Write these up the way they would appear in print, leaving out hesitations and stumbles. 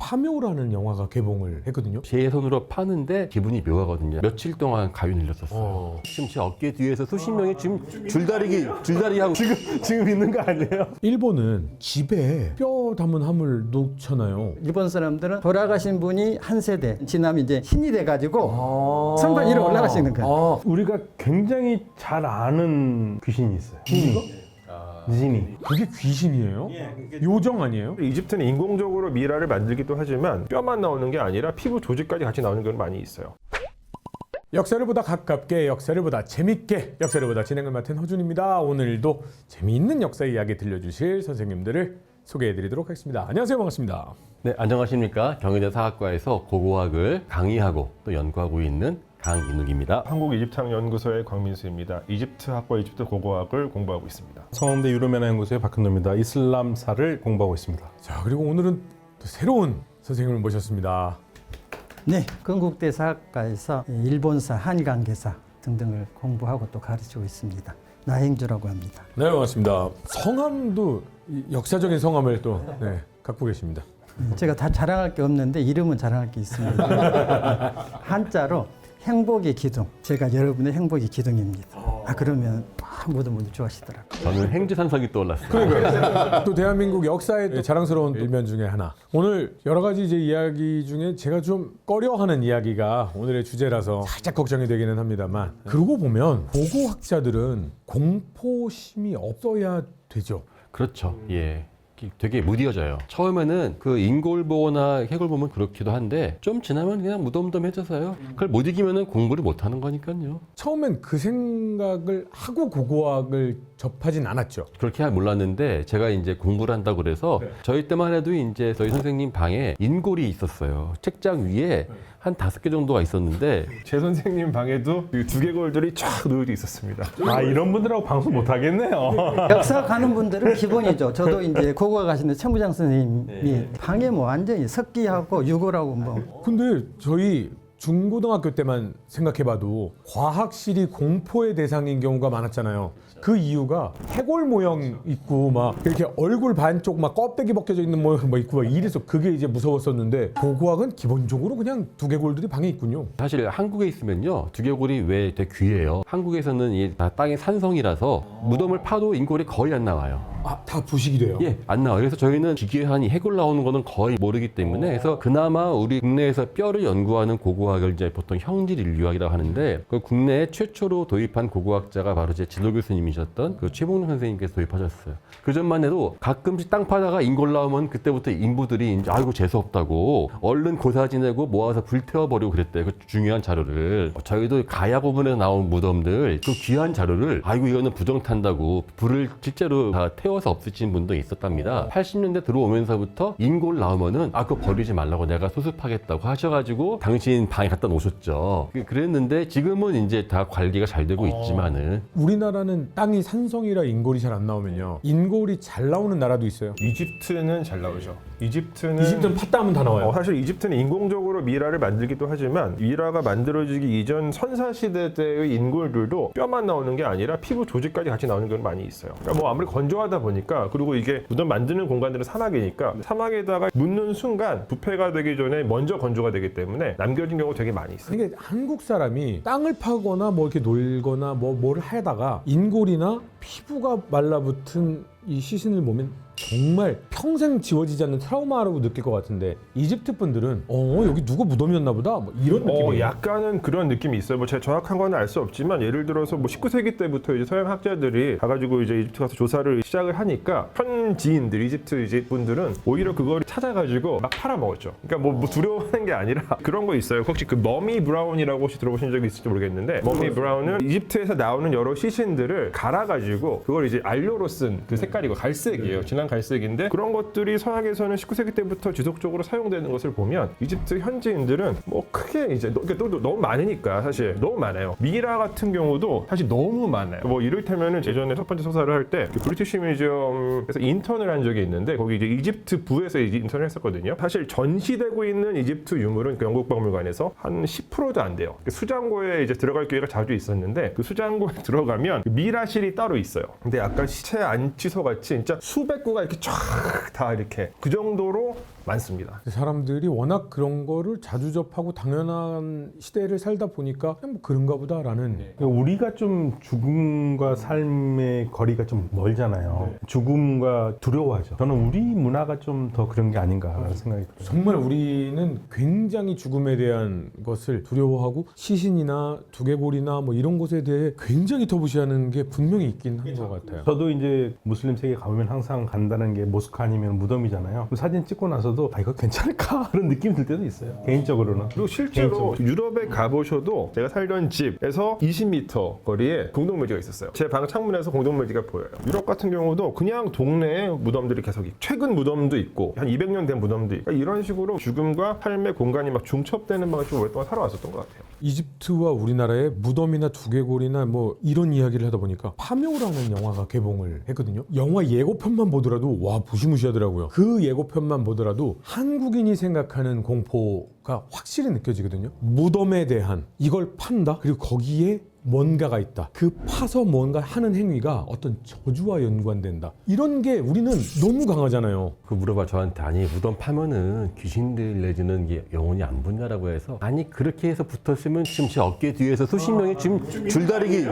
파묘라는 영화가 개봉을 했거든요. 제 손으로 파는데 기분이 묘하거든요. 며칠 동안 가위 눌렸었어요. 지금 제 어깨 뒤에서 수십 명이 지금 줄다리기 하고 지금 있는 거 아니에요? 일본은 집에 뼈 담은 함을 놓잖아요. 일본 사람들은 돌아가신 분이 한 세대 지나면 이제 신이 돼가지고 선반 위로 올라가시는 거예요. 우리가 굉장히 잘 아는 귀신이 있어요. 니지미. 그게 귀신이에요? 요정 아니에요? 이집트는 인공적으로 미라를 만들기도 하지만 뼈만 나오는 게 아니라 피부 조직까지 같이 나오는 경우가 많이 있어요. 역사를 보다 가깝게, 역사를 보다 재밌게, 역사를 보다 진행을 맡은 허준입니다. 오늘도 재미있는 역사 이야기 들려주실 선생님들을 소개해드리도록 하겠습니다. 안녕하세요. 반갑습니다. 네, 안녕하십니까. 경희대 사학과에서 고고학을 강의하고 또 연구하고 있는 강인욱입니다. 한국이집트학연구소의 광민수입니다. 이집트 학과 이집트 고고학을 공부하고 있습니다. 성원대 유로면화연구소의 박현노입니다. 이슬람사를 공부하고 있습니다. 자, 그리고 오늘은 또 새로운 선생님을 모셨습니다. 네, 건국대 사학과에서 일본사, 한일관계사 등등을 공부하고 또 가르치고 있습니다. 나행주라고 합니다. 네, 반갑습니다. 성함도 역사적인 성함을 또 갖고 계십니다. 제가 다 자랑할 게 없는데 이름은 자랑할 게 있습니다. 한자로 행복의 기둥. 제가 여러분의 행복의 기둥입니다. 그러면 모두 좋아하시더라고요. 저는 행주산성이 떠올랐어요. 그러니까요. 또 대한민국 역사의 자랑스러운 일면 중에 하나. 오늘 여러 가지 이제 이야기 중에 제가 좀 꺼려하는 이야기가 오늘의 주제라서 살짝 걱정이 되기는 합니다만, 그러고 보면 고고학자들은 공포심이 없어야 되죠. 그렇죠. 예. 되게 무뎌져요. 처음에는 그 인골보나 해골보면 그렇기도 한데 좀 지나면 그냥 무덤덤해져서요. 그걸 못 이기면은 공부를 못 하는 거니까요. 처음엔 그 생각을 하고 고고학을 접하진 않았죠. 그렇게 몰랐는데 제가 이제 공부를 한다고 그래서 저희 때만 해도 이제 저희 선생님 방에 인골이 있었어요. 책장 위에 한 5개 정도가 있었는데 제 선생님 방에도 그 두개골들이 쫙 놓여져 있었습니다. 이런 분들하고 방송 못 하겠네요. 역사 가는 분들은 기본이죠. 저도 이제 고고학 가시는 천부장 선생님이 방에 완전히 석기하고 유골하고 근데 저희 중고등학교 때만 생각해봐도 과학실이 공포의 대상인 경우가 많았잖아요. 그 이유가 해골 모형 있고 막 이렇게 얼굴 반쪽 막 껍데기 벗겨져 있는 모형 뭐 있고 막 이래서 그게 이제 무서웠었는데 고고학은 기본적으로 그냥 두개골들이 방에 있군요. 사실 한국에 있으면요 두개골이 왜 되게 귀해요. 한국에서는 이게 다 땅의 산성이라서 무덤을 파도 인골이 거의 안 나와요. 다 부식이 돼요? 예, 안 나와요. 그래서 저희는 기괴한 이 해골 나오는 거는 거의 모르기 때문에 그래서 그나마 우리 국내에서 뼈를 연구하는 고고학을 이제 보통 형질 인류학이라고 하는데 그 국내에 최초로 도입한 고고학자가 바로 제 지도 교수님이셨던 그 최봉룡 선생님께서 도입하셨어요. 그 전만 해도 가끔씩 땅 파다가 인골 나오면 그때부터 인부들이 이제 아이고 재수 없다고 얼른 고사 지내고 모아서 불태워버리고 그랬대요. 그 중요한 자료를. 저희도 가야 고분에서 나온 무덤들 그 귀한 자료를 아이고 이거는 부정 탄다고 불을 실제로 다 태워서 없애신 분도 있었답니다. 80년대 들어오면서부터 인골 나오면은 그거 버리지 말라고 내가 수습하겠다고 하셔가지고 당신 방에 갖다 놓으셨죠. 그랬는데 지금은 이제 다 관리가 잘 되고 있지만은 우리나라는 땅이 산성이라 인골이 잘 안 나오면요, 인골이 잘 나오는 나라도 있어요. 이집트는 잘 나오죠. 이집트는 팠다 하면 다 나와요. 사실 이집트는 인공적으로 미라를 만들기도 하지만 미라가 만들어지기 이전 선사시대 때의 인골들도 뼈만 나오는 게 아니라 피부 조직까지 같이 나오는 경우가 많이 있어요. 그러니까 뭐 아무리 건조하다 보니까, 그리고 이게 무덤 만드는 공간들은 사막이니까 사막에다가 묻는 순간 부패가 되기 전에 먼저 건조가 되기 때문에 남겨진 경우가 되게 많이 있어요. 이게 한국 사람이 땅을 파거나 뭐 이렇게 놀거나 뭘 하다가 인골이나 피부가 말라붙은 이 시신을 보면 정말 평생 지워지지 않는 트라우마라고 느낄 것 같은데, 이집트 분들은 여기 누구 무덤이었나 보다 뭐 이런 느낌이 약간은 그런 느낌이 있어요. 뭐 제가 정확한 건 알 수 없지만 예를 들어서 뭐 19세기 때부터 이제 서양 학자들이 가가지고 이제 이집트 가서 조사를 시작을 하니까 현지인들, 이집트 분들은 오히려 그걸 찾아가지고 막 팔아먹었죠. 그러니까 뭐 두려워하는 게 아니라 그런 거 있어요. 혹시 그 머미 브라운이라고 혹시 들어보신 적이 있을지 모르겠는데, 머미 브라운은 이집트에서 나오는 여러 시신들을 갈아가지고 그걸 이제 알료로 쓴 그 색깔이고 갈색이에요. 진한 갈색인데 그런 것들이 서양에서는 19세기 때부터 지속적으로 사용되는 것을 보면 이집트 현지인들은 뭐 크게 이제 너무 많으니까, 사실 너무 많아요. 미라 같은 경우도 사실 너무 많아요. 뭐 이를테면은 예전에 첫 번째 소사를 할 때 브리티시 뮤지엄에서 인턴을 한 적이 있는데 거기 이제 이집트 부에서 인턴을 했었거든요. 사실 전시되고 있는 이집트 유물은 그 영국박물관에서 한 10%도 안 돼요. 수장고에 이제 들어갈 기회가 자주 있었는데 그 수장고에 들어가면 미라실이 따로 있어요. 근데 약간 시체 안치소 같이 진짜 수백 구가 이렇게 쫙 다 이렇게 그 정도로 많습니다. 사람들이 워낙 그런 거를 자주 접하고 당연한 시대를 살다 보니까 그냥 뭐 그런가 보다라는 그러니까 우리가 좀 죽음과 삶의 거리가 좀 멀잖아요. 죽음과 두려워하죠. 저는 우리 문화가 좀 더 그런 게 아닌가라는 생각이 들어요. 정말 우리는 굉장히 죽음에 대한 것을 두려워하고 시신이나 두개골이나 뭐 이런 것에 대해 굉장히 터부시하는 게 분명히 있긴 한 것 같아요. 저도 이제 무슬림 세계 가보면 항상 간다는 게 모스크 아니면 무덤이잖아요. 사진 찍고 나서도 이거 괜찮을까? 그런 느낌이 들 때도 있어요. 개인적으로는. 그리고 실제로 유럽에 가보셔도 제가 살던 집에서 20m 거리에 공동묘지가 있었어요. 제 방 창문에서 공동묘지가 보여요. 유럽 같은 경우도 그냥 동네에 무덤들이 계속 있고 최근 무덤도 있고 한 200년 된 무덤도 있고 이런 식으로 죽음과 삶의 공간이 막 중첩되는 방을 좀 오랫동안 살아왔었던 것 같아요. 이집트와 우리나라의 무덤이나 두개골이나 뭐 이런 이야기를 하다 보니까 파묘라는 영화가 개봉을 했거든요. 영화 예고편만 보더라도 와 무시무시하더라고요. 그 예고편만 보더라도 한국인이 생각하는 공포가 확실히 느껴지거든요. 무덤에 대한 이걸 판다 그리고 거기에 뭔가가 있다. 그 파서 뭔가 하는 행위가 어떤 저주와 연관된다. 이런 게 우리는 너무 강하잖아요. 그 물어봐 저한테 아니 무덤 파면은 귀신들 내지는 게 영혼이 안 붙냐라고 해서 아니 그렇게 해서 붙었으면 지금 제 어깨 뒤에서 수십 명이 지금 줄다리기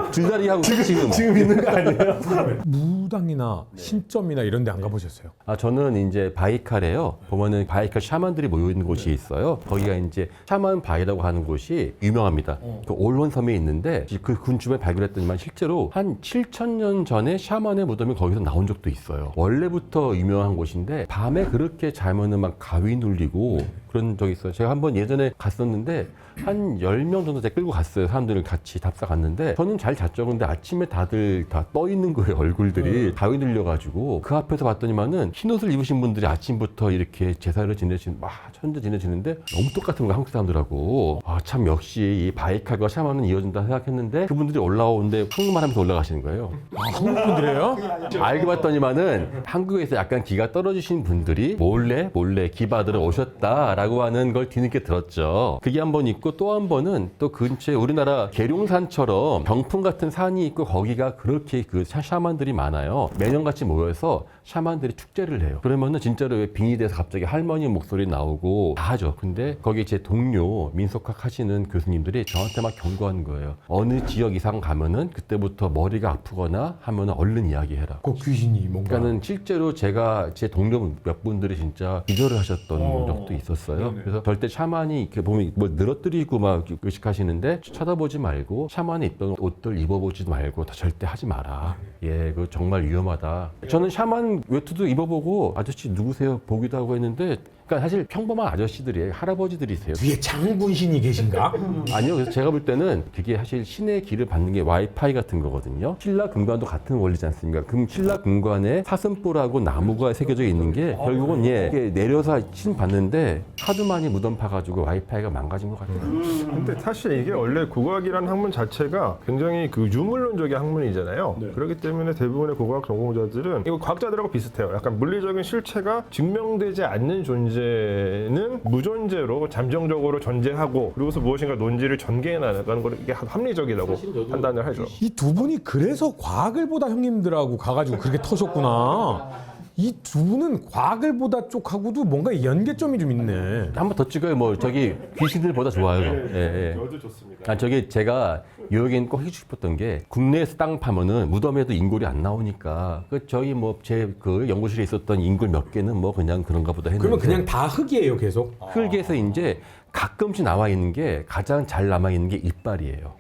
하고 지금 있는 거 아니에요? 무당이나 신점이나 이런 데 안 가보셨어요? 아 저는 이제 바이칼에요. 보면은 바이칼 샤만들이 모여 있는 곳이 있어요. 거기가 이제 샤만 바이라고 하는 곳이 유명합니다. 그 올원섬에 있는데 그 근처에 발견했더니만 실제로 한 7,000년 전에 샤만의 무덤이 거기서 나온 적도 있어요. 원래부터 유명한 곳인데 밤에 그렇게 자면은 막 가위 눌리고 그런 적이 있어요. 제가 한번 예전에 갔었는데 한 10명 정도 제가 끌고 갔어요. 사람들을 같이 답사 갔는데 저는 잘 잤죠. 근데 아침에 다들 다 떠 있는 거예요. 얼굴들이 가위 눌려가지고 그 앞에서 봤더니만은 흰옷을 입으신 분들이 아침부터 이렇게 제사를 지내시는 천재 지내시는데 너무 똑같은 거예요. 한국 사람들하고. 아 참 역시 이 바이칼과 샤만은 이어진다 생각했는데 그분들이 올라오는데 한국말 하면서 올라가시는 거예요. 아, 한국 분들이에요? 알고 봤더니만은 한국에서 약간 기가 떨어지신 분들이 몰래 기 받으러 오셨다라고 하는 걸 뒤늦게 들었죠. 그게 한 번 있고 또 한 번은 또 근처에 우리나라 계룡산처럼 병풍 같은 산이 있고 거기가 그렇게 그 샤만들이 많아요. 매년 같이 모여서 샤만들이 축제를 해요. 그러면은 진짜로 왜 빙이 돼서 갑자기 할머니 목소리 나오고 다 하죠. 근데 거기 제 동료 민속학 하시는 교수님들이 저한테 막 경고하는 거예요. 어느 지역 이상 가면은 그때부터 머리가 아프거나 하면은 얼른 이야기해라. 그 귀신이 뭔가 그러니까는 실제로 제가 제 동료 몇 분들이 진짜 기절을 하셨던 적도 있었어요. 그래서 절대 샤만이 이렇게 보면 뭐 늘어뜨리고 막 의식하시는데 쳐다보지 말고 샤만이 입던 옷들 입어보지도 말고 다 절대 하지 마라. 예, 그거 정말 위험하다. 저는 샤만 외투도 입어보고 아저씨 누구세요? 보기도 하고 했는데 그러니까 사실 평범한 아저씨들이에요. 할아버지들이세요. 뒤에 장군신이 계신가? 아니요. 그래서 제가 볼 때는 그게 사실 신의 길을 받는 게 와이파이 같은 거거든요. 신라 금관도 같은 원리지 않습니까? 그럼 신라 금관에 사슴뿔하고 나무가 새겨져 있는 게 결국은 이게 내려서 신 받는데 하도 많이 무덤 파가지고 와이파이가 망가진 것 같아요. 근데 사실 이게 원래 국어학이라는 학문 자체가 굉장히 그 유물론적인 학문이잖아요. 그렇기 때문에 대부분의 국어학 전공자들은 이거 과학자들하고 비슷해요. 약간 물리적인 실체가 증명되지 않는 존재는 무존재로 잠정적으로 존재하고 그리고서 무엇인가 논지를 전개해 나가는 걸 이게 합리적이라고 판단을 하죠. 이 두 분이 그래서 과학을 보다 형님들하고 가가지고 그렇게 터셨구나. 이 두 분은 과학을 보다 쪽하고도 뭔가 연계점이 좀 있네. 한 번 더 찍어요. 뭐 저기 귀신들보다 좋아요. 예, 예. 아주 좋습니다. 아, 저기 제가 이 얘기는 꼭 해주고 싶었던 게 국내에서 땅 파면은 무덤에도 인골이 안 나오니까 그 저희 뭐 제 그 연구실에 있었던 인골 몇 개는 뭐 그냥 그런가 보다 했는데 그러면 그냥 다 흙이에요 계속? 흙에서 이제 가끔씩 남아 있는 게 가장 잘 남아 있는 게 이빨이에요.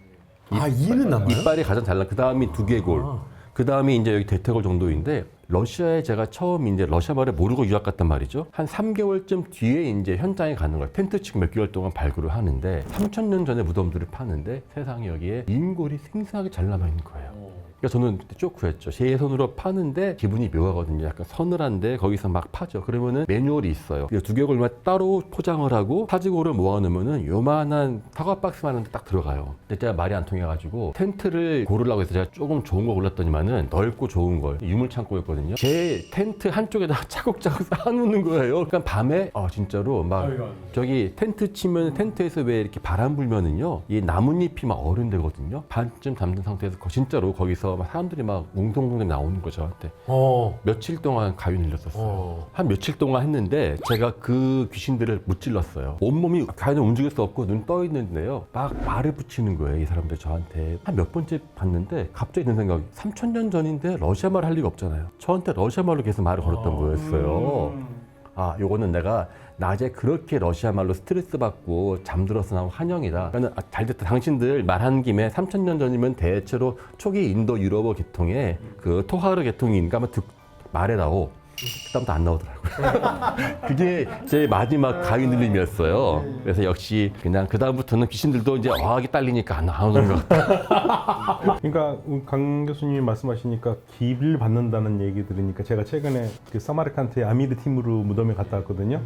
아 이는 남아요? 이빨이 가장 잘 나. 그 다음이 두개골. 그 다음이 이제 여기 대퇴골 정도인데 러시아에 제가 처음 이제 러시아 말을 모르고 유학 갔단 말이죠. 한 3개월쯤 뒤에 이제 현장에 가는 거예요. 텐트 치고 몇 개월 동안 발굴을 하는데 3,000년 전에 무덤들을 파는데 세상에 여기에 인골이 생생하게 잘 남아 있는 거예요. 그러니까 저는 그때 쇼크였죠. 제 손으로 파는데 기분이 묘하거든요. 약간 서늘한데 거기서 막 파죠. 그러면은 매뉴얼이 있어요. 두개골만 따로 포장을 하고 사지고를 모아놓으면은 요만한 사과 박스만한 데 딱 들어가요. 근데 제가 말이 안 통해가지고 텐트를 고르려고 해서 제가 조금 좋은 거 골랐더니만은 넓고 좋은 걸 유물 창고였거든요. 제 텐트 한쪽에다가 차곡차곡 쌓아놓는 거예요. 그러니까 밤에 진짜로 막 저기 텐트 치면 텐트에서 왜 이렇게 바람 불면은요 이 나뭇잎이 막 어른되거든요. 반쯤 잠든 상태에서 진짜로 거기서 그래서 막 사람들이 막 웅성웅성 나오는 거죠, 저한테. 며칠 동안 가위를 일렀었어요. 한 며칠 동안 했는데 제가 그 귀신들을 무찔렀어요. 온몸이 가위는 움직일 수 없고 눈 떠 있는데요. 막 말을 붙이는 거예요, 이 사람들 저한테. 한 몇 번째 봤는데 갑자기 드는 생각이 3000년 전인데 러시아 말 할 리가 없잖아요. 저한테 러시아 말로 계속 말을 걸었던 거였어요. 아, 요거는 내가 낮에 그렇게 러시아 말로 스트레스 받고 잠들어서 나온 환영이다. 그러니까 잘됐다. 당신들 말하는 김에 3000년 전이면 대체로 초기 인도 유럽어 계통에 그 토하르 계통인가 하면 말해다오. 그다음부터 안 나오더라고요. 그게 제 마지막 가위 눌림이었어요. 그래서 역시 그냥 그다음부터는 귀신들도 이제 어학이 딸리니까 안 나오는 것 같아요. 그러니까 강 교수님이 말씀하시니까 기를 받는다는 얘기 들으니까 제가 최근에 그 사마르칸트의 아미르 티무르 무덤에 갔다 왔거든요.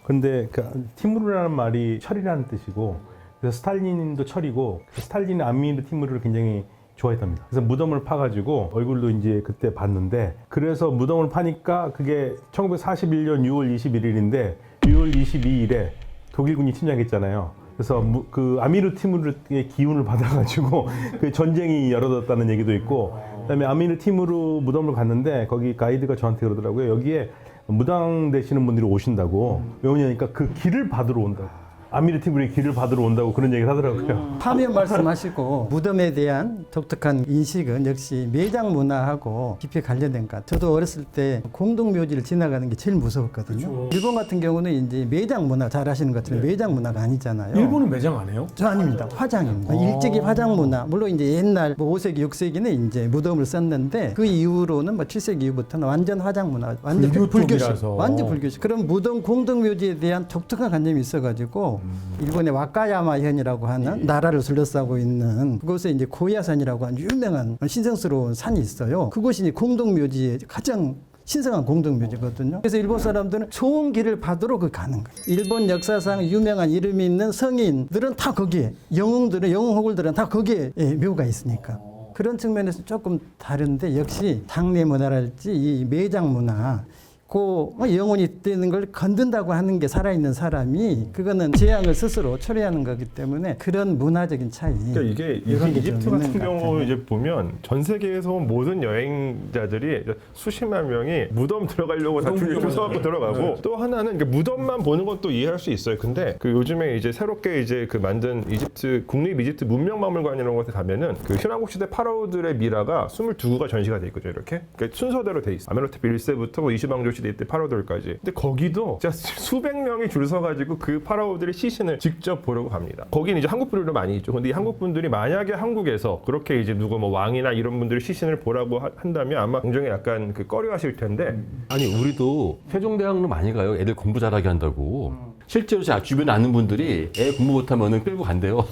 근데 그 티무르라는 말이 철이라는 뜻이고, 그래서 스탈린도 철이고, 스탈린은 아미르 티무르를 굉장히 좋아했답니다. 그래서 무덤을 파가지고 얼굴도 이제 그때 봤는데, 그래서 무덤을 파니까 그게 1941년 6월 21일인데 6월 22일에 독일군이 침략했잖아요. 그래서 그 아미르 티무르의 기운을 받아가지고 그 전쟁이 열어졌다는 얘기도 있고, 그다음에 아미르 티무르 무덤을 갔는데 거기 가이드가 저한테 그러더라고요. 여기에 무당되시는 분들이 오신다고. 왜 오냐니까 그 길을 받으러 온다고. 아미르 티무르의 길을 받으러 온다고 그런 얘기를 하더라고요. 파면 말씀하시고 무덤에 대한 독특한 인식은 역시 매장 문화하고 깊이 관련된 것 같아요. 저도 어렸을 때 공동묘지를 지나가는 게 제일 무서웠거든요. 일본 같은 경우는 이제 매장 문화 잘 아시는 것처럼 매장 문화가 아니잖아요. 일본은 매장 안 해요? 저 아닙니다. 화장입니다. 일제기 화장 문화. 물론 이제 옛날 뭐 5세기, 6세기는 이제 무덤을 썼는데 그 이후로는 뭐 7세기 이후부터는 완전 화장 문화, 완전 불교 불교식, 쪽이라서. 완전 불교식. 그런 무덤 공동묘지에 대한 독특한 관념이 있어가지고 일본의 와카야마현이라고 하는 나라를 둘러싸고 있는 그곳에 이제 고야산이라고 하는 유명한 신성스러운 산이 있어요. 그곳이 이제 공동묘지의 가장 신성한 공동묘지거든요. 그래서 일본 사람들은 좋은 길을 받으러 그 가는 거예요. 일본 역사상 유명한 이름이 있는 성인들은 다 거기에, 영웅들은, 영웅호굴들은 다 거기에 묘가 있으니까. 그런 측면에서 조금 다른데 역시 장례 문화랄지 이 매장 문화, 그 영혼이 되는 걸 건든다고 하는 게 살아있는 사람이 그거는 재앙을 스스로 초래하는 거기 때문에 그런 문화적인 차이. 그러니까 이게 이런 게좀 이집트 있는 같은 것 경우 같아요. 이제 보면 전 세계에서 온 모든 여행자들이 수십만 명이 무덤 들어가려고 다 줄 서갖고 들어가고, 또 하나는 무덤만 보는 것도 이해할 수 있어요. 근데 그 요즘에 이제 새롭게 이제 그 만든 이집트 국립 이집트 문명박물관이라는 곳에 가면은 그 신화국 시대 파라오들의 미라가 22구가 전시가 돼 있거든요. 이렇게 그러니까 순서대로 돼 있어. 아메노테프 1세부터 뭐 이시방조 시대 때 파라오들까지. 근데 거기도 진짜 수백 명이 줄 서가지고 그 파라오들의 시신을 직접 보려고 갑니다. 거기는 이제 한국 분들도 많이 있죠. 근데 이 한국 분들이 만약에 한국에서 그렇게 이제 누구 뭐 왕이나 이런 분들의 시신을 보라고 한다면 아마 굉장히 약간 그 꺼려하실 텐데. 아니, 우리도 세종대왕로 많이 가요. 애들 공부 잘하게 한다고. 실제로 제 주변에 아는 분들이 애 공부 못하면은 끌고 간대요.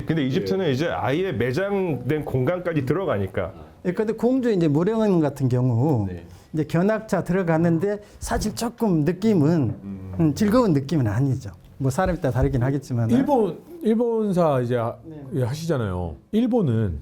근데 이집트는 이제 아예 매장된 공간까지 들어가니까. 그런데 공주 이제 무령왕 같은 경우 이제 견학차 들어갔는데 사실 조금 느낌은 즐거운 느낌은 아니죠. 뭐 사람에 따라 다르긴 하겠지만 일본사 이제 하시잖아요. 일본은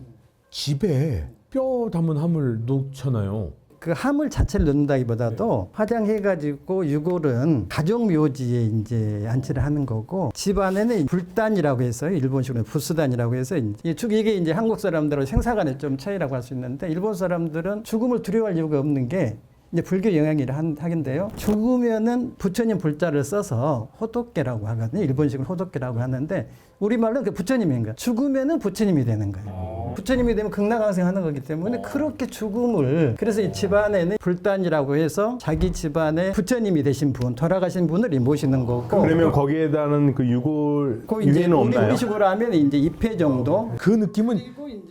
집에 뼈 담은 함을 놓잖아요. 그 함을 자체를 넣는다기보다도 화장해가지고 유골은 가족 묘지에 이제 안치를 하는 거고, 집 안에는 불단이라고 해서 일본식으로 부스단이라고 해서 이게 이제 한국 사람들은 생사간의 좀 차이라고 할 수 있는데, 일본 사람들은 죽음을 두려워할 이유가 없는 게 이제 불교 영향이라 하긴데요. 죽으면은 부처님 불자를 써서 호독계라고 하거든요. 일본식으로 호독계라고 하는데 우리말로는 그 부처님인 거예요. 죽으면은 부처님이 되는 거예요. 부처님이 되면 극락왕생하는 거기 때문에 그렇게 죽음을, 그래서 이 집안에는 불단이라고 해서 자기 집안에 부처님이 되신 분, 돌아가신 분을 모시는 거고. 그러면 거기에다는 그 유골 그 이제 위에는 없나요? 우리식으로 하면 이제 2회 정도. 그 느낌은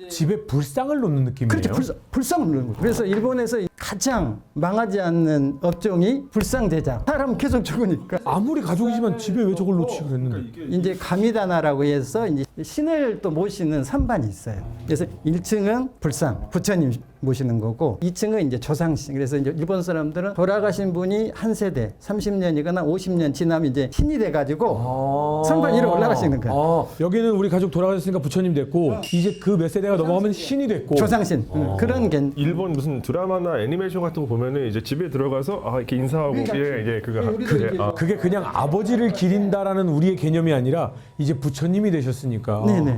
집에 불상을 놓는 느낌이에요. 그렇죠. 불상을 놓는 거죠. 그래서 일본에서 가장 망하지 않는 업종이 불상대장. 사람 계속 죽으니까. 아무리 가족이지만 집에 왜 저걸 놓지 그랬는데. 이제 가미다나라고 해서 이제 신을 또 모시는 선반이 있어요. 그래서 1층은 불상, 부처님 모시는 거고 2층은 이제 조상신. 그래서 이제 일본 사람들은 돌아가신 분이 한 세대 30년이거나 50년 지나면 이제 신이 돼가지고 선반 위로 올라가시는 거예요. 여기는 우리 가족 돌아가셨으니까 부처님 됐고 이제 그 몇 세대가 넘어가면 신이 됐고 조상신. 그런 게 일본 무슨 드라마나 애니메이션 같은 거 보면은 이제 집에 들어가서 이렇게 인사하고 예 그거 그게 그냥 아버지를 기린다라는 우리의 개념이 아니라 이제 부처님이 되셨으니까. 네네.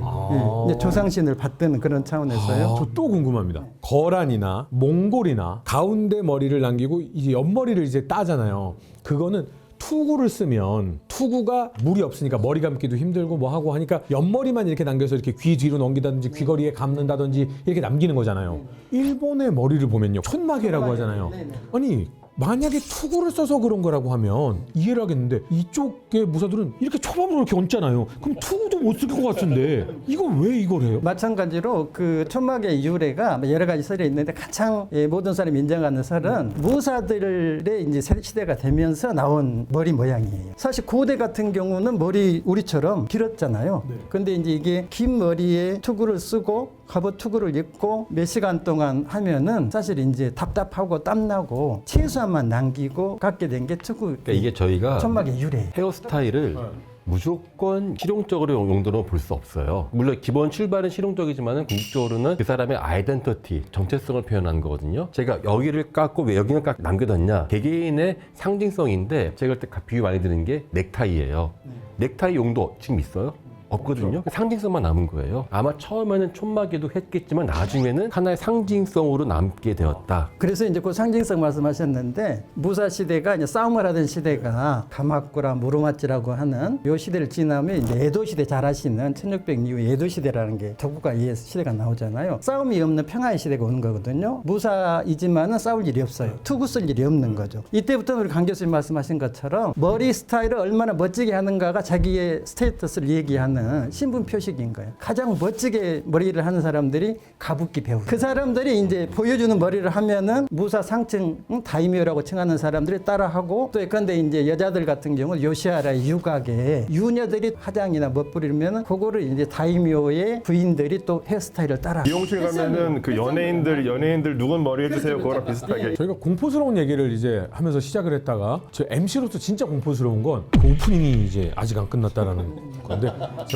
이제 조상신을 받드는 그런 차원에서요. 저 또 궁금합니다. 거란이나 몽골이나 가운데 머리를 남기고 이제 옆머리를 이제 따잖아요. 그거는 투구를 쓰면 투구가 물이 없으니까 머리 감기도 힘들고 뭐 하고 하니까 옆머리만 이렇게 남겨서 이렇게 귀 뒤로 넘기다든지 귀걸이에 감는다든지 이렇게 남기는 거잖아요. 일본의 머리를 보면요. 촌마개라고 하잖아요. 아니 만약에 투구를 써서 그런 거라고 하면 이해를 하겠는데 이쪽의 무사들은 이렇게 초밥으로 이렇게 얹잖아요. 그럼 투구도 못 쓸 것 같은데 이거 왜 이걸 해요? 마찬가지로 그 촌막의 유래가 여러 가지 설이 있는데 가장 모든 사람이 인정하는 설은 무사들의 이제 시대가 되면서 나온 머리 모양이에요. 사실 고대 같은 경우는 머리 우리처럼 길었잖아요. 근데 이제 이게 긴 머리에 투구를 쓰고 갑옷 투구를 입고 몇 시간 동안 하면은 사실 이제 답답하고 땀나고 최소한만 남기고 갖게 된 게 투구. 그러니까 이게 저희가 촌막의 유래. 헤어스타일을 무조건 실용적으로 용도로 볼 수 없어요. 물론 기본 출발은 실용적이지만 궁극적으로는 그 사람의 아이덴티티, 정체성을 표현하는 거거든요. 제가 여기를 깎고 왜 여기를 남겨뒀냐, 개개인의 상징성인데 제가 그때 비유 많이 드는 게 넥타이예요. 넥타이 용도 지금 있어요? 없거든요. 상징성만 남은 거예요. 아마 처음에는 촌마개도 했겠지만 나중에는 하나의 상징성으로 남게 되었다. 그래서 이제 그 상징성 말씀하셨는데 무사 시대가 이제 싸움을 하던 시대가 가마쿠라 무로마치라고 하는 요 시대를 지나면 이제 에도 시대 잘 아시는 1600 이후 에도 시대라는 게 도쿠가 이에 시대가 나오잖아요. 싸움이 없는 평화의 시대가 오는 거거든요. 무사이지만은 싸울 일이 없어요. 투구 쓸 일이 없는 거죠. 이때부터 우리 강 교수님 말씀하신 것처럼 머리 스타일을 얼마나 멋지게 하는가가 자기의 스테이터스를 얘기하는 신분 표식인 거예요. 가장 멋지게 머리를 하는 사람들이 가부키 배우. 그 사람들이 이제 보여주는 머리를 하면은 무사 상층 다이묘라고 칭하는 사람들이 따라하고 또 예컨대 이제 여자들 같은 경우 요시하라의 유각에 유녀들이 화장이나 멋부리면 그거를 이제 다이묘의 부인들이 또 헤어스타일을 따라. 미용실 가면은 그 연예인들 누군 머리 해주세요 그거랑 비슷하게 저희가 공포스러운 얘기를 이제 하면서 시작을 했다가 저 MC로서 진짜 공포스러운 건 그 오프닝이 이제 아직 안 끝났다라는 건데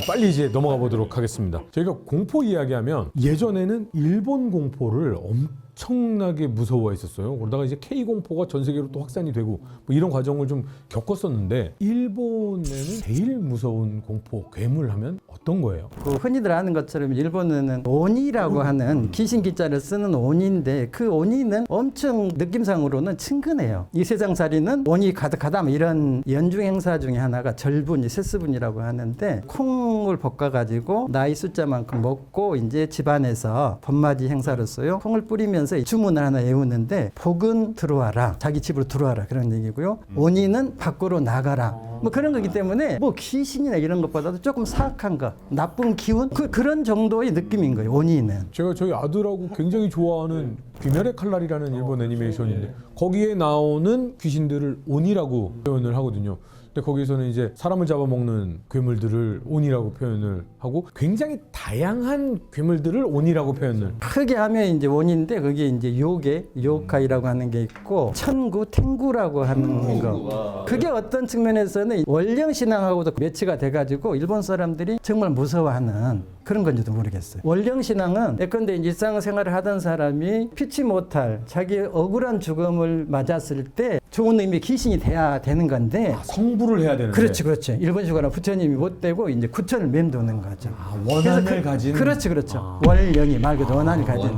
빨리 이제 넘어가 보도록 하겠습니다. 저희가 공포 이야기하면 예전에는 일본 공포를 엄청나게 무서워했었어요. 그러다가 이제 K 공포가 전 세계로 또 확산이 되고 뭐 이런 과정을 좀 겪었었는데 일본에는 제일 무서운 공포 괴물 하면 어떤 거예요? 그 흔히들 아는 것처럼 일본은 오니라고 하는 귀신 기자를 쓰는 오니인데 그 오니는 엄청 느낌상으로는 친근해요. 이 세상살이는 오니 가득하다 뭐 이런 연중 행사 중에 하나가 절분, 세스분이라고 하는데 콩을 볶아가지고 나이 숫자만큼 먹고 이제 집안에서 봄맞이 행사로서요 콩을 뿌리면서 주문을 하나 외우는데 복은 들어와라, 자기 집으로 들어와라 그런 얘기고요. 오니는 밖으로 나가라 뭐 그런 거기 때문에 뭐 귀신이나 이런 것보다도 조금 사악한 거, 나쁜 기운 그런 정도의 느낌인 거예요. 오니는. 제가 저희 아들하고 굉장히 좋아하는 귀멸의 칼날이라는 일본 애니메이션인데 거기에 나오는 귀신들을 오니라고 표현을 하거든요. 근데 거기서는 이제 사람을 잡아먹는 괴물들을 오니라고 표현을 하고 굉장히 다양한 괴물들을 오니라고 표현을. 크게 하면 이제 원인데 그게 이제 요카이라고 하는 게 있고 천구, 탱구라고 하는 거. 그게 어떤 측면에서는 원령 신앙하고도 매치가 돼가지고 일본 사람들이 정말 무서워하는 그런 건지도 모르겠어요. 원령 신앙은 예컨대 일상생활을 하던 사람이 피치 못할 자기 억울한 죽음을 맞았을 때 좋은 의미 귀신이 돼야 되는 건데 성부를 해야 되는데. 그렇죠. 일본식으로 부처님이 못 되고 이제 구천을 맴도는 거죠. 원한을 가진. 그렇죠. 월령이 말 그대로 원한을 가진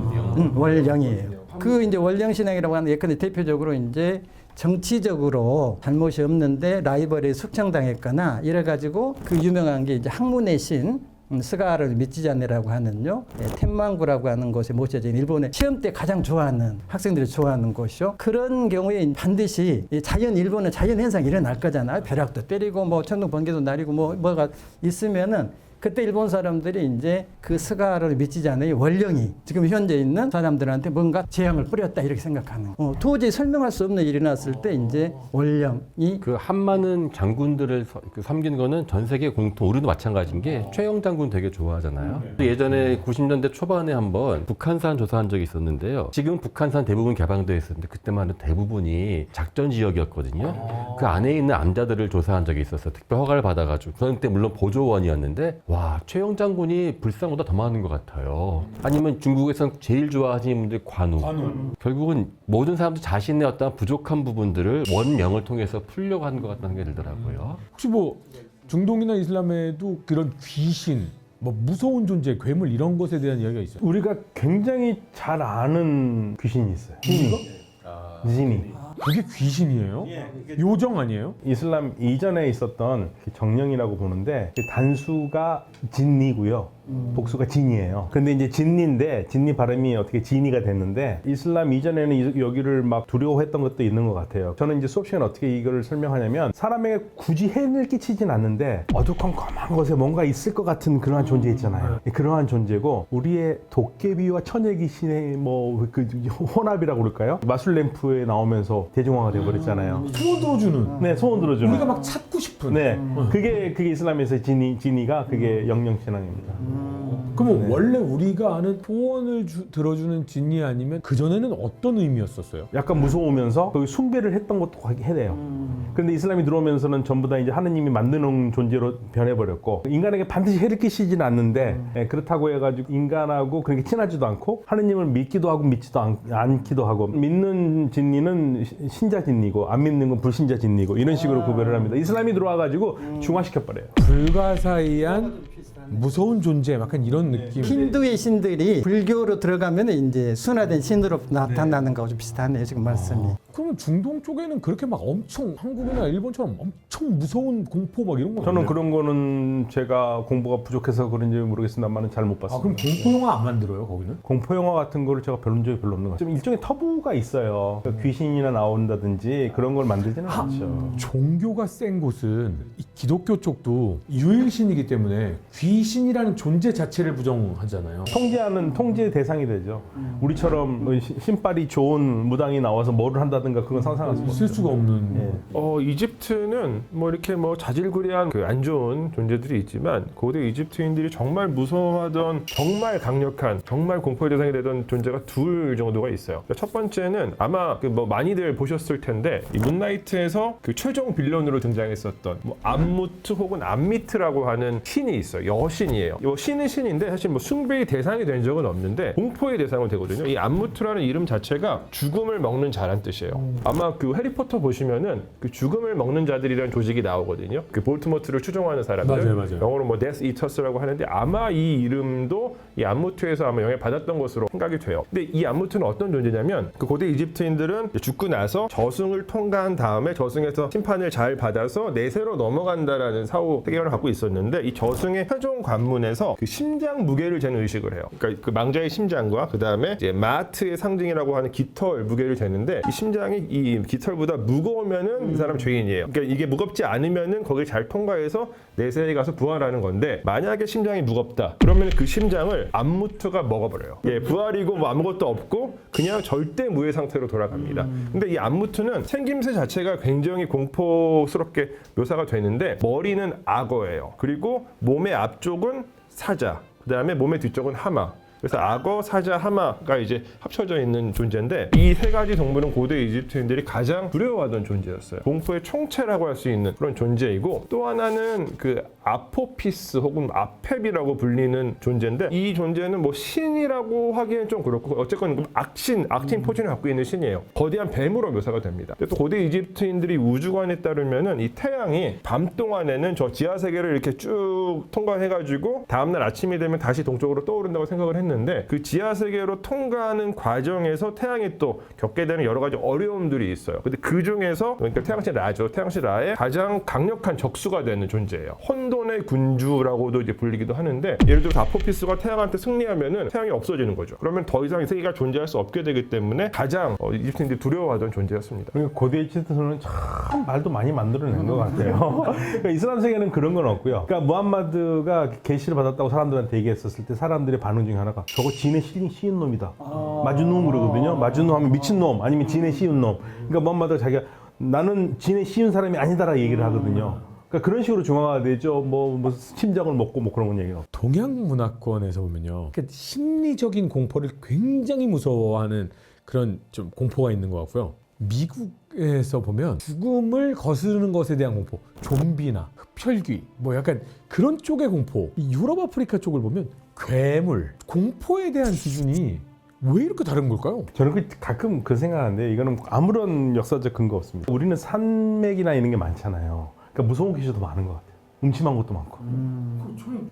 월령이에요. 그 이제 월령 신앙이라고 하는 예컨대 대표적으로 이제 정치적으로 잘못이 없는데 라이벌에 숙청당했거나 이래가지고 그 유명한 게 이제 학문의 신 스가를 미치자네라고 하는요 텐만구라고 하는 곳에 모셔진 일본의 시험 때 가장 좋아하는 학생들이 좋아하는 곳이요. 그런 경우에 반드시 일본은 자연 현상이 일어날 거잖아요. 벼락도 때리고 뭐 천둥 번개도 날리고 뭐가 있으면은 그때 일본 사람들이 이제 그 스가를 미치지 않아요. 원령이 지금 현재 있는 사람들한테 뭔가 재앙을 뿌렸다 이렇게 생각하는. 도저히 설명할 수 없는 일이 일어났을 때 이제 원령이 그 한 많은 장군들을 섬긴 거는 전 세계 공통, 우리도 마찬가지인 게 최영 장군 되게 좋아하잖아요. 예전에 90년대 초반에 한번 북한산 조사한 적이 있었는데요. 지금 북한산 대부분 개방되어 있었는데 그때만 해도 대부분이 작전 지역이었거든요. 그 안에 있는 암자들을 조사한 적이 있었어요. 특별 허가를 받아가지고. 저는 그때 물론 보조원이었는데 와, 최영 장군이 불상보다 더 많은 것 같아요. 아니면 중국에선 제일 좋아하시는 분들이 관우. 결국은 모든 사람들 자신의 어떤 부족한 부분들을 원명을 통해서 풀려고 하는 것 같다는 게 들더라고요. 혹시 뭐 중동이나 이슬람에도 그런 귀신, 뭐 무서운 존재, 괴물 이런 것에 대한 이야기가 있어요? 우리가 굉장히 잘 아는 귀신이 있어요. 지니. 그게 귀신이에요? 요정 아니에요? 이슬람 이전에 있었던 정령이라고 보는데 단수가 진니고요. 복수가 진이에요. 근데 이제 진니인데 진니 발음이 어떻게 진이가 됐는데 이슬람 이전에는 여기를 막 두려워했던 것도 있는 것 같아요. 저는 이제 수업 시간에 어떻게 이거를 설명하냐면 사람에게 굳이 해를 끼치진 않는데 어두컴컴한 곳에 뭔가 있을 것 같은 그러한 존재 있잖아요. 그러한 존재고 우리의 도깨비와 천여귀신의 뭐 그 혼합이라고 그럴까요? 마술램프에 나오면서 대중화가 되어버렸잖아요. 소원 들어주는. 네, 소원 들어주는. 우리가 막 찾고 싶은. 네, 그게 이슬람에서 진이가 그게 영령신앙입니다. 그러면 원래 우리가 아는 소원을 들어주는 진이 아니면 그 전에는 어떤 의미였었어요? 약간 무서우면서 거기 숭배를 했던 것도 해대요. 그런데 이슬람이 들어오면서는 전부 다 이제 하느님이 만드는 존재로 변해버렸고 인간에게 반드시 해를 끼치지는 않는데 그렇다고 해가지고 인간하고 그렇게 친하지도 않고 하느님을 믿기도 하고 믿지도 않기도 하고 믿는 진리는 신자 진리고 안 믿는 건 불신자 진리고 이런 식으로 구별을 합니다. 이슬람이 들어와가지고 중화시켜버려요. 불가사의한 무서운 존재, 약간 이런 느낌. 힌두의 신들이 불교로 들어가면 이제 순화된 신으로 나타나는 거하고 좀 비슷하네요. 지금 말씀이. 그러면 중동 쪽에는 그렇게 막 엄청 한국이나 일본처럼 엄청 무서운 공포 막 이런 거 저는 없나요? 그런 거는 제가 공부가 부족해서 그런지 모르겠습니다만 잘 못 봤어요. 그럼 공포 영화 안 만들어요 거기는? 공포 영화 같은 거를 제가 별로 적이 별로 없는 것 같아요. 좀 일종의 터부가 있어요. 그러니까 귀신이나 나온다든지 그런 걸 만들지는 않죠. 종교가 센 곳은 이 기독교 쪽도 유일신이기 때문에 귀신이라는 존재 자체를 부정하잖아요. 통제 대상이 되죠. 우리처럼 뭐 신발이 좋은 무당이 나와서 뭐를 한다든가 그건 상상할 수 있을 없죠. 수가 없는. 예. 이집트는 뭐 이렇게 뭐 자질구레한 그 안 좋은 존재들이 있지만 고대 이집트인들이 정말 무서워하던 정말 강력한 정말 공포의 대상이 되던 존재가 둘 정도가 있어요. 첫 번째는 아마 그 뭐 많이들 보셨을 텐데 이 문나이트에서 그 최종 빌런으로 등장했었던 뭐 암무트 혹은 암미트라고 하는 신이 있어요. 여신이에요. 이 신은 신인데 사실 뭐 숭배의 대상이 된 적은 없는데 공포의 대상은 되거든요. 이 암무트라는 이름 자체가 죽음을 먹는 자란 뜻이에요. 아마 그 해리포터 보시면은 그 죽음을 먹는 자들이라는 조직이 나오거든요. 그 볼트모트를 추종하는 사람들. 맞아요. 영어로 뭐 데스 이터스라고 하는데 아마 이 이름도 이 암무트에서 아마 영향을 받았던 것으로 생각이 돼요. 근데 이 암무트는 어떤 존재냐면 그 고대 이집트인들은 죽고 나서 저승을 통과한 다음에 저승에서 심판을 잘 받아서 내세로 넘어간다라는 사후 세계관을 갖고 있었는데 이 저승의 최종 관문에서 그 심장 무게를 재는 의식을 해요. 그러니까 그 망자의 심장과 그 다음에 이제 마트의 상징이라고 하는 깃털 무게를 재는데 이 심장이 이 깃털보다 무거우면은 그 사람 죄인이에요. 그러니까 이게 무겁지 않으면은 거길 잘 통과해서 내세에 가서 부활하는 건데 만약에 심장이 무겁다 그러면 그 심장을 암무트가 먹어버려요. 예, 부활이고 뭐 아무것도 없고 그냥 절대 무해 상태로 돌아갑니다. 근데 이 암무트는 생김새 자체가 굉장히 공포스럽게 묘사가 되는데 머리는 악어예요. 그리고 몸의 앞쪽은 사자, 그 다음에 몸의 뒤쪽은 하마. 그래서 악어, 사자, 하마가 이제 합쳐져 있는 존재인데 이 세 가지 동물은 고대 이집트인들이 가장 두려워하던 존재였어요. 공포의 총체라고 할 수 있는 그런 존재이고 또 하나는 그 아포피스 혹은 아펩이라고 불리는 존재인데 이 존재는 뭐 신이라고 하기엔 좀 그렇고 어쨌건 악tin 포진을 갖고 있는 신이에요. 거대한 뱀으로 묘사가 됩니다. 또 고대 이집트인들이 우주관에 따르면은 이 태양이 밤 동안에는 저 지하 세계를 이렇게 쭉 통과해가지고 다음날 아침이 되면 다시 동쪽으로 떠오른다고 생각을 했는데 했는데 그 지하 세계로 통과하는 과정에서 태양이 또 겪게 되는 여러 가지 어려움들이 있어요. 근데 그 중에서 그러니까 태양신 라죠. 태양신 라의 가장 강력한 적수가 되는 존재예요. 혼돈의 군주라고도 이제 불리기도 하는데 예를 들어 아포피스가 태양한테 승리하면은 태양이 없어지는 거죠. 그러면 더 이상 이 세계가 존재할 수 없게 되기 때문에 가장 이집트인들이 두려워하던 존재였습니다. 그리고 고대 이집트는 참 말도 많이 만들어낸 것 같아요. 그러니까 이슬람 세계는 그런 건 없고요. 그러니까 무함마드가 계시를 받았다고 사람들한테 얘기했었을 때 사람들의 반응 중에 하나가 저거 진에 씌운 놈이다. 마주누 그러거든요. 마주누 하면 미친놈 아니면 진에 씌운 놈. 그러니까 무함마드가 자기가 나는 진에 씌운 사람이 아니다라 얘기를 하거든요. 그러니까 그런 식으로 중화되죠. 뭐 침작을 먹고 뭐 그런 건 얘기가. 동양 문화권에서 보면요, 그러니까 심리적인 공포를 굉장히 무서워하는 그런 좀 공포가 있는 것 같고요. 미국에서 보면 죽음을 거스르는 것에 대한 공포, 좀비나 흡혈귀, 뭐 약간 그런 쪽의 공포. 이 유럽, 아프리카 쪽을 보면 괴물, 공포에 대한 기준이 왜 이렇게 다른 걸까요? 저는 가끔 그 생각하는데 이거는 아무런 역사적 근거 없습니다. 우리는 산맥이나 이런 게 많잖아요. 그러니까 무서운 귀신도 많은 것 같아요. 음침한 것도 많고.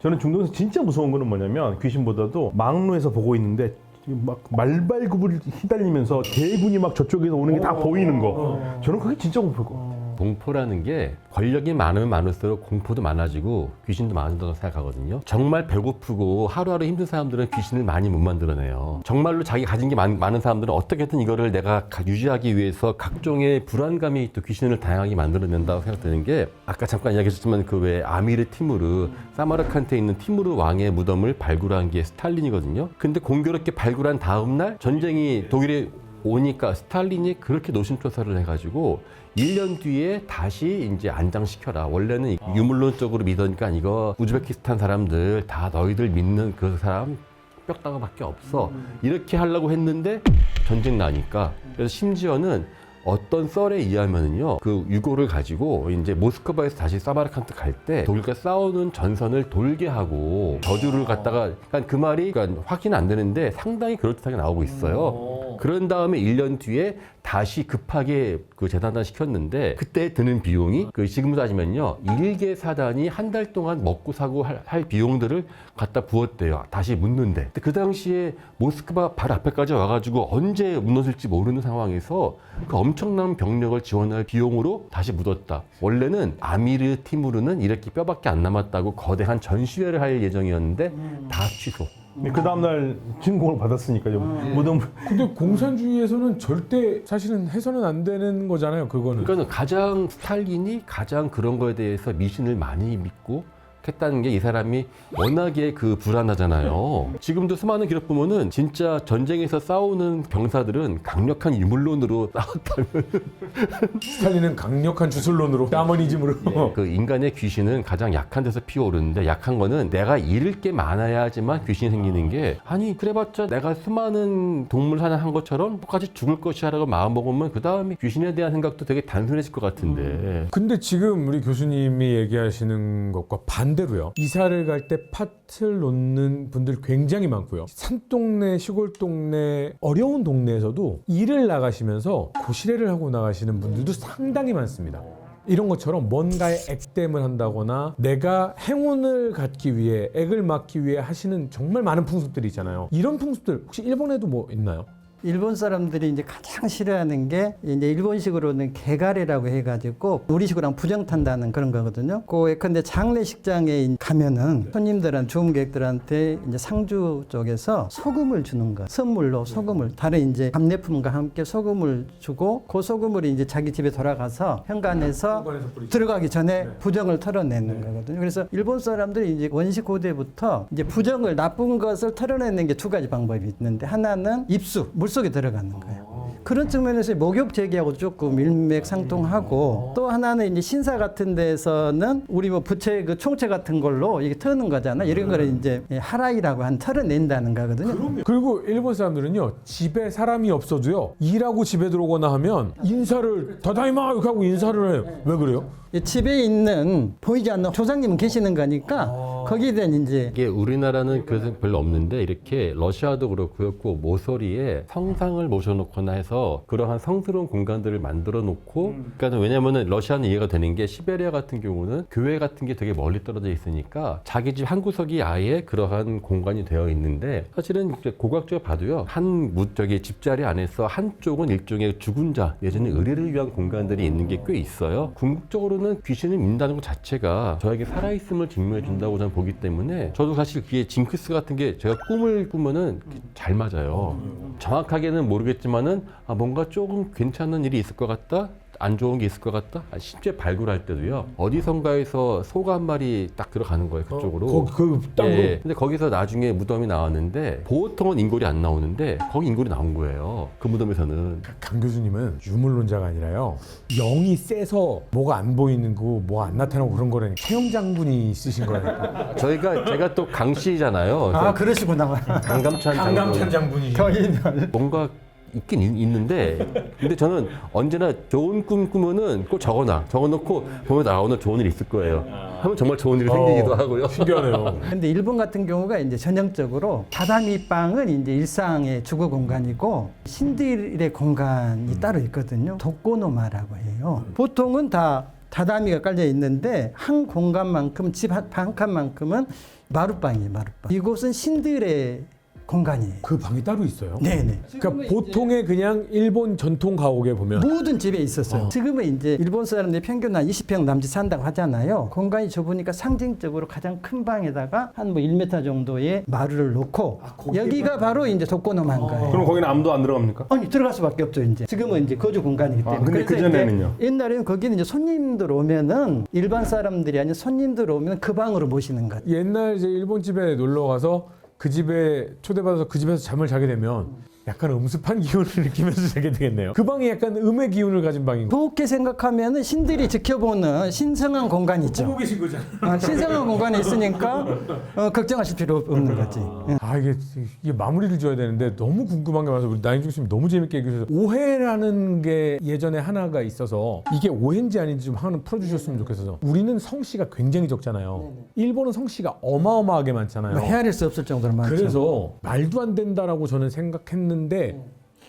저는 중동에서 진짜 무서운 거는 뭐냐면 귀신보다도 망루에서 보고 있는데 막 말발굽을 휘달리면서 대군이 막 저쪽에서 오는 게 다 보이는 거. 저는 그게 진짜 공포고. 공포라는 게 권력이 많으면 많을수록 공포도 많아지고 귀신도 많아진다고 생각하거든요. 정말 배고프고 하루하루 힘든 사람들은 귀신을 많이 못 만들어내요. 정말로 자기 가진 게 많은 사람들은 어떻게든 이거를 내가 유지하기 위해서 각종의 불안감이 또 귀신을 다양하게 만들어낸다고 생각되는 게 아까 잠깐 이야기했지만 그 왜 아미르 티무르, 사마르칸트에 있는 티무르 왕의 무덤을 발굴한 게 스탈린이거든요. 근데 공교롭게 발굴한 다음 날 전쟁이 독일에 오니까 스탈린이 그렇게 노심초사를 해가지고 1년 뒤에 다시 이제 안장시켜라. 원래는 유물론적으로 믿으니까 이거 우즈베키스탄 사람들 다 너희들 믿는 그 사람 뼈다가밖에 없어. 이렇게 하려고 했는데 전쟁 나니까. 그래서 심지어는 어떤 썰에 의하면은요, 그 유고를 가지고 이제 모스크바에서 다시 사마르칸트 갈 때 독일과 싸우는 전선을 돌게 하고 저주를 갖다가, 그러니까 그 말이 그러니까 확인 안 되는데 상당히 그럴듯하게 나오고 있어요. 그런 다음에 1년 뒤에 다시 급하게 그 재단단 시켰는데 그때 드는 비용이 그 지금 따지면요, 일개 사단이 한 달 동안 먹고 사고 할 비용들을 갖다 부었대요. 다시 묻는데. 근데 그 당시에 모스크바 발 앞에까지 와가지고 언제 무너질지 모르는 상황에서 그 엄청난 병력을 지원할 비용으로 다시 묻었다. 원래는 아미르 티무르는 이렇게 뼈밖에 안 남았다고 거대한 전시회를 할 예정이었는데 다 취소. 그 다음날 진공을 받았으니까요. 무덤. 근데 공산주의에서는 절대 사실은 해서는 안 되는 거잖아요, 그거는. 그러니까 가장 스탈린이 가장 그런 거에 대해서 미신을 많이 믿고 했다는 게 이 사람이 워낙에 그 불안하잖아요. 지금도 수많은 기록 보면은 진짜 전쟁에서 싸우는 병사들은 강력한 유물론으로 싸웠다면 스탈린은 강력한 주술론으로, 샤머니즘으로. 그 인간의 귀신은 가장 약한 데서 피어오르는데 약한 거는 내가 잃을 게 많아야지만 귀신이 생기는 게 아니 그래봤자 내가 수많은 동물 사냥한 것처럼 똑같이 죽을 것이라고 마음먹으면 그 다음에 귀신에 대한 생각도 되게 단순해질 것 같은데 근데 지금 우리 교수님이 얘기하시는 것과 반대로요. 이사를 갈 때 팥을 놓는 분들 굉장히 많고요. 산동네, 시골 동네, 어려운 동네에서도 일을 나가시면서 고시래를 하고 나가시는 분들도 상당히 많습니다. 이런 것처럼 뭔가에 액땜을 한다거나 내가 행운을 갖기 위해, 액을 막기 위해 하시는 정말 많은 풍습들이 있잖아요. 이런 풍습들 혹시 일본에도 뭐 있나요? 일본 사람들이 이제 가장 싫어하는 게 이제 일본식으로는 개가래라고 해가지고 우리식으로는 부정탄다는 그런 거거든요. 그 예컨대 장례식장에 가면은 손님들한 주문객들한테 이제 상주 쪽에서 소금을 주는 거, 선물로 소금을 다른 이제 답례품과 함께 소금을 주고 그 소금을 이제 자기 집에 돌아가서 현관에서 들어가기 전에 부정을 털어내는 거거든요. 그래서 일본 사람들이 이제 원시 고대부터 이제 부정을 나쁜 것을 털어내는 게 두 가지 방법이 있는데 하나는 입수 물속에 들어가는 거예요. 그런 측면에서 목욕 제기하고 조금 일맥상통하고 또 하나는 이제 신사 같은 데서는 우리 뭐 부채 그 총채 같은 걸로 이게 터는 거잖아. 이런 거를 이제 하라이라고 한 털어낸다는 거거든요. 그리고 일본 사람들은요, 집에 사람이 없어도요, 일하고 집에 들어오거나 하면 인사를 다다이마 이렇게 하고 인사를 해요. 왜 그래요? 집에 있는 보이지 않는 조상님은 계시는 거니까 거기에 대한 이제 이게 우리나라는 그래서 별로 없는데 이렇게 러시아도 그렇고요. 그 모서리에 성상을 모셔놓거나 해서 그러한 성스러운 공간들을 만들어 놓고 그러니까 왜냐면은 러시아는 이해가 되는 게 시베리아 같은 경우는 교회 같은 게 되게 멀리 떨어져 있으니까 자기 집 한 구석이 아예 그러한 공간이 되어 있는데 사실은 이제 고고학적으로 봐도요. 저기 집자리 안에서 한쪽은 일종의 죽은 자 예전에 의뢰를 위한 공간들이 있는 게 꽤 있어요. 궁극적으로는 귀신을 믿는다는 것 자체가 저에게 살아있음을 증명해 준다고 저는 보기 때문에 저도 사실 그게 징크스 같은 게 제가 꿈을 꾸면은 잘 맞아요. 정확하게는 모르겠지만은 뭔가 조금 괜찮은 일이 있을 것 같다. 안 좋은 게 있을 것 같다. 실제 발굴할 때도요. 어디선가에서 소가 한 마리 딱 들어가는 거예요. 그쪽으로. 그 땅으로. 예. 근데 거기서 나중에 무덤이 나왔는데 보통은 인골이 안 나오는데 거기 인골이 나온 거예요. 그 무덤에서는. 강 교수님은 유물론자가 아니라요. 영이 세서 뭐가 안 보이는 거, 뭐가 안 나타나고 그런 거라니. 최영 장군이 쓰신 거라니까. 제가 또 강씨잖아요. 아 그러시구나. 강감찬 장군이. 뭔가 있긴 있는데 근데 저는 언제나 좋은 꿈 꾸면은 꼭 적어놓고 보면 오늘 좋은 일 있을 거예요. 하면 정말 좋은 일이 생기기도 하고요. 신기하네요. 근데 일본 같은 경우가 이제 전형적으로 다다미 방은 이제 일상의 주거 공간이고 신들의 공간이 따로 있거든요. 도코노마라고 해요. 보통은 다 다다미가 깔려 있는데 한 공간만큼 집 한 칸만큼은 마룻방이에요. 마룻방. 이곳은 신들의 공간이에요. 그 방이 따로 있어요? 네네. 그러니까 보통의 그냥 일본 전통 가옥에 보면 모든 집에 있었어요. 지금은 이제 일본 사람들이 평균 한 20평 남짓 산다고 하잖아요. 공간이 좁으니까 상징적으로 가장 큰 방에다가 한 뭐 1m 정도의 마루를 놓고 여기가 바로 이제 도코노마인가예요. 그럼 거기는 아무도 안 들어갑니까? 아니 들어갈 수밖에 없죠 이제. 지금은 이제 거주 공간이기 때문에. 근데 그래서 그전에는요? 이제 옛날에는 거기는 이제 손님들 오면은 일반 사람들이 아니라 손님들 오면 그 방으로 모시는 거죠. 옛날 이제 일본 집에 놀러 가서 그 집에 초대받아서 그 집에서 잠을 자게 되면 약간 음습한 기운을 느끼면서 자게 되겠네요. 그 방이 약간 음의 기운을 가진 방인 거. 그렇게 생각하면은 신들이 지켜보는 신성한 공간이죠. 보고 계신 거잖아. 신성한 공간이 있으니까 걱정하실 필요 없는 거지. 예. 아 이게 마무리를 지어야 되는데 너무 궁금한 게 많아서 우리 나인중 씨님 너무 재밌게 얘기해주셔서 오해라는 게 예전에 하나가 있어서 이게 오해인지 아닌지 좀 하나 풀어주셨으면 좋겠어서 우리는 성씨가 굉장히 적잖아요. 일본은 성씨가 어마어마하게 많잖아요. 뭐 헤아릴 수 없을 정도로 많죠. 그래서 말도 안 된다라고 저는 생각했는데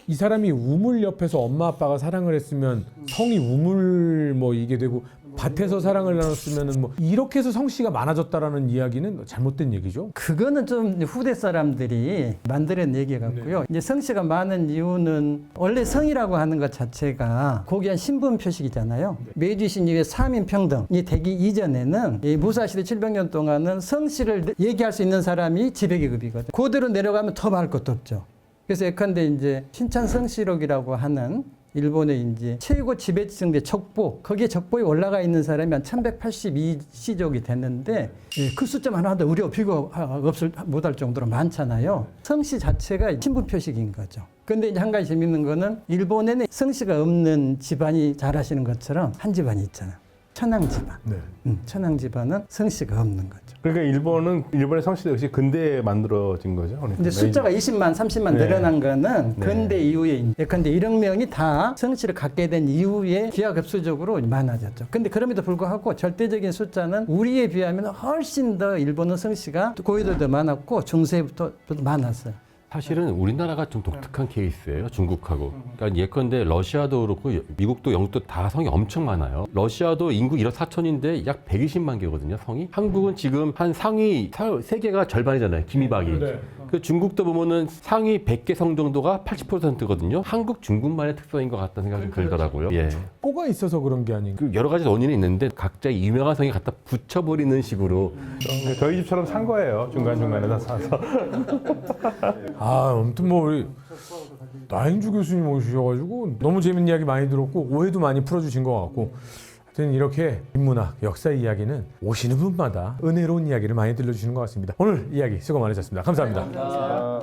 이 사람이 우물 옆에서 엄마 아빠가 사랑을 했으면 성이 우물 뭐 이게 되고 밭에서 사랑을 나눴으면은 뭐 이렇게 해서 성씨가 많아졌다라는 이야기는 잘못된 얘기죠. 그거는 좀 후대 사람들이 만들어낸 얘기 같고요. 이제 성씨가 많은 이유는 원래 성이라고 하는 것 자체가 고귀한 신분 표식이잖아요. 메이지 신유의 3인 평등이 되기 이전에는 이 무사시대 700년 동안은 성씨를 얘기할 수 있는 사람이 지배계급이거든요. 그대로 내려가면 더 말할 것도 없죠. 그래서 예컨대 이제 신찬성시록이라고 하는 일본의 이제 최고 지배층대 척보, 거기에 척보에 올라가 있는 사람이 한 1182시족이 됐는데 그 숫자만 하나도 우려 비교 못할 정도로 많잖아요. 성씨 자체가 신분 표식인 거죠. 근데 이제 한 가지 재밌는 거는 일본에는 성씨가 없는 집안이 잘하시는 것처럼 한 집안이 있잖아. 천황 집안. 네. 천황 집안은 성씨가 없는 거죠. 그러니까 일본의 성씨도 역시 근대에 만들어진 거죠. 그러니까 이제 숫자가 20만, 30만 네. 늘어난 거는 네. 근대 이후에 예컨대 1억 명이 다 성씨를 갖게 된 이후에 기하급수적으로 많아졌죠. 근데 그럼에도 불구하고 절대적인 숫자는 우리에 비하면 훨씬 더 일본은 성씨가 고위도도 많았고 중세부터 많았어요. 사실은 우리나라가 좀 독특한 케이스예요. 중국하고. 그러니까 예컨대 러시아도 그렇고 미국도 영국도 다 성이 엄청 많아요. 러시아도 인구 1억 4천인데 약 120만 개거든요. 성이. 한국은 지금 한 상위 세계가 절반이잖아요. 김이박이. 네. 그 중국도 보면은 상위 100개 성 정도가 80%거든요. 한국 중국만의 특성인 것 같다는 생각이 들더라고요. 예. 뭐가 있어서 그런 게 아닌가. 그 여러 가지 원인이 있는데 각자 유명한 성에 갖다 붙여버리는 식으로 저희 집처럼 산 거예요. 중간중간에 다 사서. 아무튼 뭐 우리 나인주 교수님 오셔가지고 너무 재밌는 이야기 많이 들었고 오해도 많이 풀어주신 것 같고 하여튼 이렇게 인문학 역사 이야기는 오시는 분마다 은혜로운 이야기를 많이 들려주시는 것 같습니다. 오늘 이야기 수고 많으셨습니다. 감사합니다.